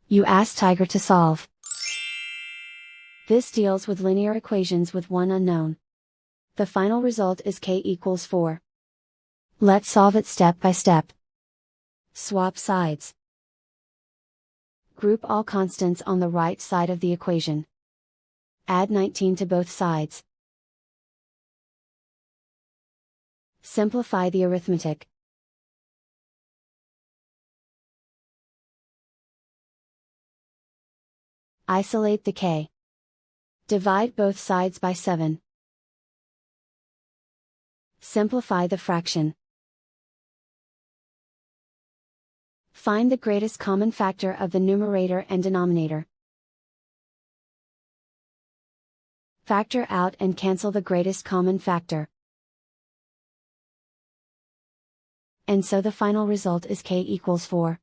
You ask Tiger to solve. This deals with linear equations with one unknown. The final result is k equals 4. Let's solve it step by step. Swap sides. Group all constants on the right side of the equation. Add 19 to both sides. Simplify the arithmetic. Isolate the k. Divide both sides by 7. Simplify the fraction. Find the greatest common factor of the numerator and denominator. Factor out and cancel the greatest common factor. And so the final result is k equals 4.